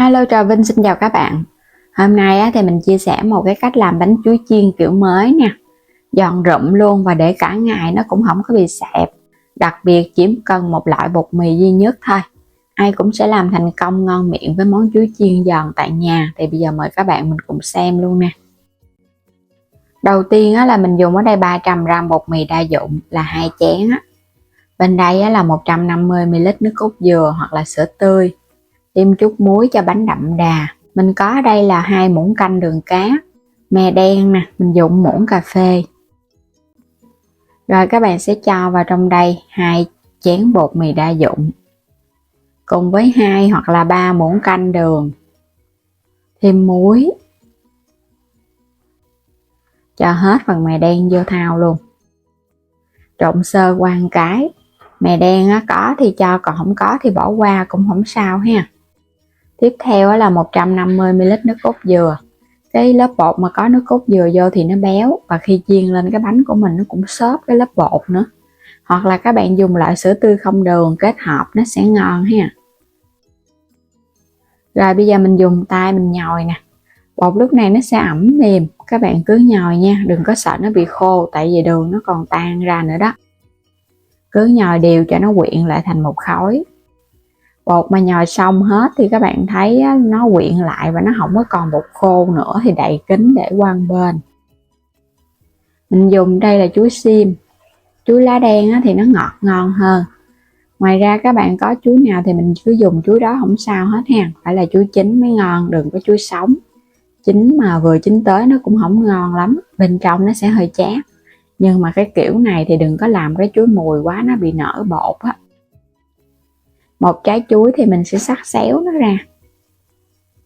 Hello, Trà Vinh xin chào các bạn. Hôm nay thì mình chia sẻ một cái cách làm bánh chuối chiên kiểu mới nè. Giòn rụm luôn và để cả ngày nó cũng không có bị sẹp. Đặc biệt chỉ cần một loại bột mì duy nhất thôi. Ai cũng sẽ làm thành công ngon miệng với món chuối chiên giòn tại nhà. Thì bây giờ mời các bạn mình cùng xem luôn nè. Đầu tiên là mình dùng ở đây 300g bột mì đa dụng là 2 chén. Bên đây là 150ml nước cốt dừa hoặc là sữa tươi. Thêm chút muối cho bánh đậm đà. Mình có ở đây là 2 muỗng canh đường cá. Mè đen nè, mình dùng muỗng cà phê. Rồi các bạn sẽ cho vào trong đây 2 chén bột mì đa dụng cùng với 2 hoặc là 3 muỗng canh đường. Thêm muối. Cho hết phần mè đen vô thau luôn. Trộn sơ qua một cái. Mè đen có thì cho, còn không có thì bỏ qua cũng không sao ha. Tiếp theo là 150ml nước cốt dừa. Cái lớp bột mà có nước cốt dừa vô thì nó béo, và khi chiên lên cái bánh của mình nó cũng xốp cái lớp bột nữa. Hoặc là các bạn dùng loại sữa tươi không đường kết hợp nó sẽ ngon ha. Rồi bây giờ mình dùng tay mình nhồi nè. Bột lúc này nó sẽ ẩm mềm, các bạn cứ nhồi nha, đừng có sợ nó bị khô tại vì đường nó còn tan ra nữa đó. Cứ nhồi đều cho nó quyện lại thành một khối. Bột mà nhồi xong hết thì các bạn thấy nó quyện lại và nó không có còn bột khô nữa thì đậy kín để qua một bên. Mình dùng đây là chuối xiêm. Chuối lá đen thì nó ngọt ngon hơn. Ngoài ra các bạn có chuối nào thì mình cứ dùng chuối đó không sao hết ha. Phải là chuối chín mới ngon, đừng có chuối sống. Chín mà vừa chín tới nó cũng không ngon lắm, bên trong nó sẽ hơi chát. Nhưng mà cái kiểu này thì đừng có làm cái chuối mùi quá, nó bị nở bột á. Một trái chuối thì mình sẽ xắt xéo nó ra.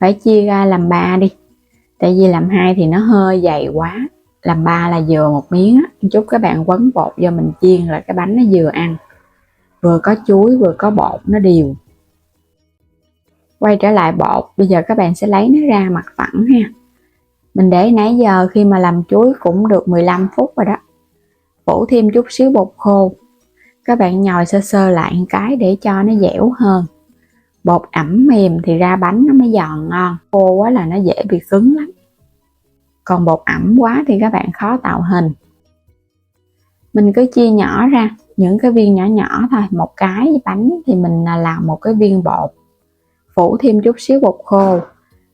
Phải chia ra làm 3 đi. Tại vì làm 2 thì nó hơi dày quá. Làm 3 là vừa một miếng á. Chút các bạn quấn bột vô mình chiên là cái bánh nó vừa ăn. Vừa có chuối vừa có bột nó đều. Quay trở lại bột, bây giờ các bạn sẽ lấy nó ra mặt phẳng ha. Mình để nãy giờ khi mà làm chuối cũng được 15 phút rồi đó. Phủ thêm chút xíu bột khô. Các bạn nhồi sơ sơ lại một cái để cho nó dẻo hơn. Bột ẩm mềm thì ra bánh nó mới giòn ngon. Khô quá là nó dễ bị cứng lắm. Còn bột ẩm quá thì các bạn khó tạo hình. Mình cứ chia nhỏ ra những cái viên nhỏ nhỏ thôi. Một cái bánh thì mình làm một cái viên bột. Phủ thêm chút xíu bột khô.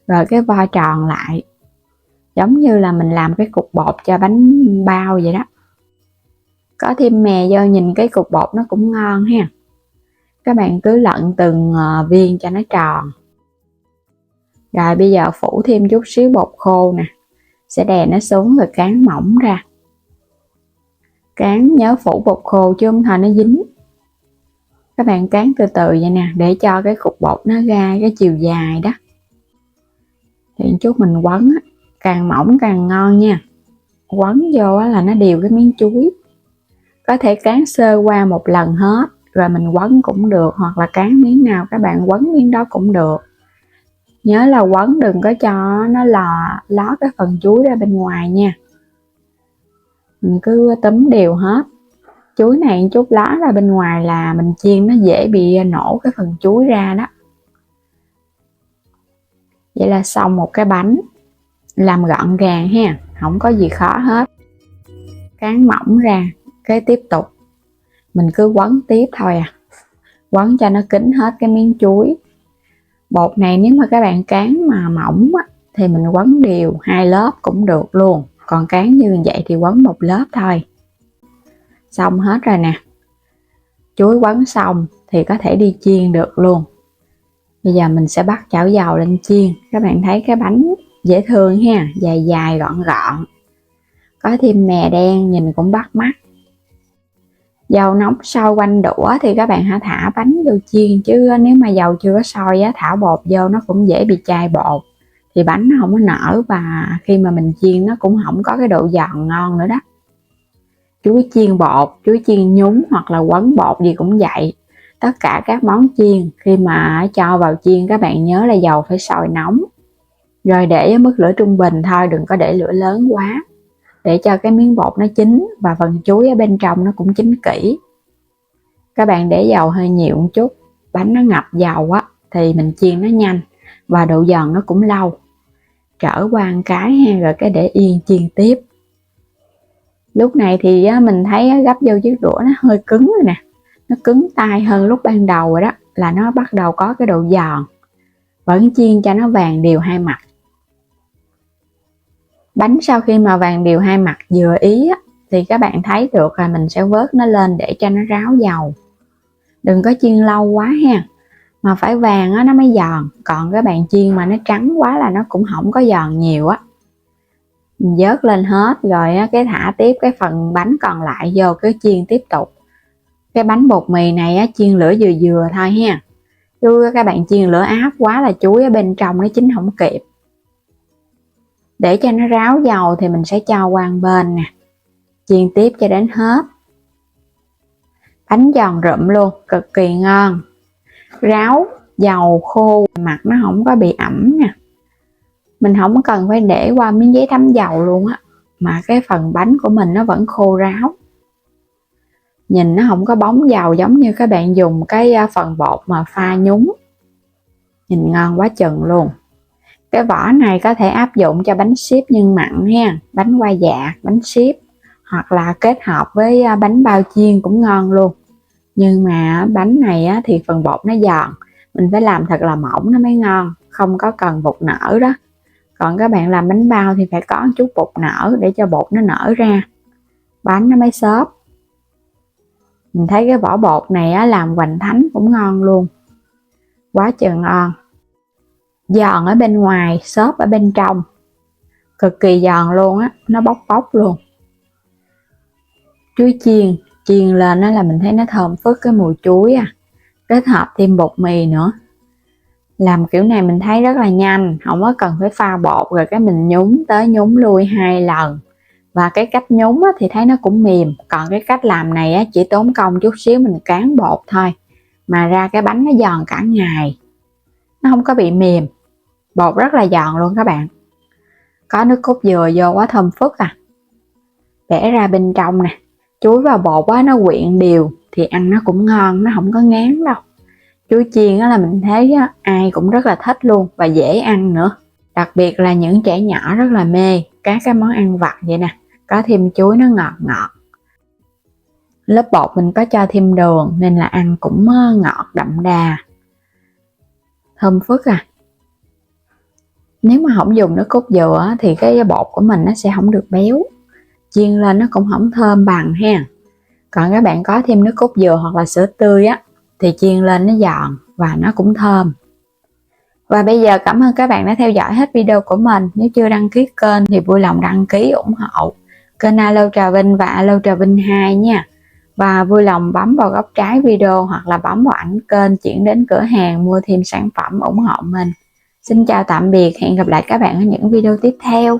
Rồi cái vo tròn lại. Giống như là mình làm cái cục bột cho bánh bao vậy đó. Có thêm mè vô nhìn cái cục bột nó cũng ngon ha. Các bạn cứ lận từng viên cho nó tròn. Rồi bây giờ phủ thêm chút xíu bột khô nè. Sẽ đè nó xuống rồi cán mỏng ra. Cán nhớ phủ bột khô chứ không thôi nó dính. Các bạn cán từ từ vậy nè, để cho cái cục bột nó ra cái chiều dài đó. Thì chút mình quấn càng mỏng càng ngon nha. Quấn vô là nó đều cái miếng chuối. Có thể cán sơ qua một lần hết rồi mình quấn cũng được, hoặc là cán miếng nào các bạn quấn miếng đó cũng được. Nhớ là quấn đừng có cho nó ló cái phần chuối ra bên ngoài nha. Mình cứ túm đều hết. Chuối này chút ló ra bên ngoài là mình chiên nó dễ bị nổ cái phần chuối ra đó. Vậy là xong một cái bánh. Làm gọn gàng ha, không có gì khó hết. Cán mỏng ra, cái tiếp tục mình cứ quấn tiếp thôi à. Quấn cho nó kín hết cái miếng chuối. Bột này nếu mà các bạn cán mà mỏng thì mình quấn đều 2 lớp cũng được luôn. Còn cán như vậy thì quấn một lớp thôi. Xong hết rồi nè. Chuối quấn xong thì có thể đi chiên được luôn. Bây giờ mình sẽ bắt chảo dầu lên chiên. Các bạn thấy cái bánh dễ thương ha, dài dài gọn gọn. Có thêm mè đen nhìn cũng bắt mắt. Dầu nóng sôi quanh đũa thì các bạn hãy thả bánh vô chiên, chứ nếu mà dầu chưa có sôi thả bột vô nó cũng dễ bị chai bột. Thì bánh nó không có nở và khi mà mình chiên nó cũng không có cái độ giòn ngon nữa đó. Chuối chiên bột, chuối chiên nhúng hoặc là quấn bột gì cũng vậy. Tất cả các món chiên khi mà cho vào chiên các bạn nhớ là dầu phải sôi nóng. Rồi để ở mức lửa trung bình thôi, đừng có để lửa lớn quá. Để cho cái miếng bột nó chín và phần chuối ở bên trong nó cũng chín kỹ. Các bạn để dầu hơi nhiều một chút, bánh nó ngập dầu thì mình chiên nó nhanh. và độ giòn nó cũng lâu. Trở qua một cái ha, rồi cái để yên chiên tiếp. Lúc này thì mình thấy gấp vô chiếc đũa nó hơi cứng rồi nè, nó cứng tay hơn lúc ban đầu rồi đó, là nó bắt đầu có cái độ giòn. Vẫn chiên cho nó vàng đều hai mặt. Bánh sau khi mà vàng đều hai mặt vừa ý thì các bạn thấy được là mình sẽ vớt nó lên để cho nó ráo dầu. Đừng có chiên lâu quá ha, mà phải vàng nó mới giòn. Còn các bạn chiên mà nó trắng quá là nó cũng không có giòn nhiều á. Mình vớt lên hết rồi cái thả tiếp cái phần bánh còn lại vô cái chiên tiếp tục. Cái bánh bột mì này chiên lửa vừa vừa thôi ha, chứ các bạn chiên lửa áp quá là chuối ở bên trong nó chín không kịp. Để cho nó ráo dầu thì mình sẽ cho qua một bên nè, chiên tiếp cho đến hết. Bánh giòn rụm luôn, cực kỳ ngon. Ráo dầu khô, mặt nó không có bị ẩm nè. Mình không cần phải để qua miếng giấy thấm dầu luôn á, mà cái phần bánh của mình nó vẫn khô ráo. Nhìn nó không có bóng dầu giống như các bạn dùng cái phần bột mà pha nhúng. Nhìn ngon quá chừng luôn. Cái vỏ này có thể áp dụng cho bánh xếp nhân mặn ha, bánh hoa dạ, bánh xếp, hoặc là kết hợp với bánh bao chiên cũng ngon luôn. Nhưng mà bánh này thì phần bột nó giòn, mình phải làm thật là mỏng nó mới ngon, không có cần bột nở đó. Còn các bạn làm bánh bao thì phải có một chút bột nở để cho bột nó nở ra, bánh nó mới xốp. Mình thấy cái vỏ bột này làm hoành thánh cũng ngon luôn, quá chừng ngon. Giòn ở bên ngoài, xốp ở bên trong, cực kỳ giòn luôn á, nó bóc bóc luôn. Chuối chiên lên là mình thấy nó thơm phức cái mùi chuối kết hợp thêm bột mì nữa. Làm kiểu này mình thấy rất là nhanh, không có cần phải pha bột rồi cái mình nhúng tới nhúng lui 2 lần. Và cái cách nhúng thì thấy nó cũng mềm. Còn cái cách làm này chỉ tốn công chút xíu, mình cán bột thôi mà ra cái bánh nó giòn cả ngày, nó không có bị mềm. Bột rất là giòn luôn các bạn. Có nước cốt dừa vô quá thơm phức Bẻ ra bên trong nè, chuối và bột nó quyện đều thì ăn nó cũng ngon, nó không có ngán đâu. Chuối chiên là mình thấy ai cũng rất là thích luôn và dễ ăn nữa. Đặc biệt là những trẻ nhỏ rất là mê các cái món ăn vặt vậy nè, có thêm chuối nó ngọt ngọt. Lớp bột mình có cho thêm đường nên là ăn cũng ngọt đậm đà, thơm phức Nếu mà không dùng nước cốt dừa thì cái bột của mình nó sẽ không được béo, chiên lên nó cũng không thơm bằng ha. Còn các bạn có thêm nước cốt dừa hoặc là sữa tươi thì chiên lên nó giòn và nó cũng thơm. Và bây giờ cảm ơn các bạn đã theo dõi hết video của mình. Nếu chưa đăng ký kênh thì vui lòng đăng ký ủng hộ kênh Alo Trà Vinh và Alo Trà Vinh 2 nha. Và vui lòng bấm vào góc trái video hoặc là bấm vào ảnh kênh chuyển đến cửa hàng mua thêm sản phẩm ủng hộ mình. Xin chào tạm biệt, hẹn gặp lại các bạn ở những video tiếp theo.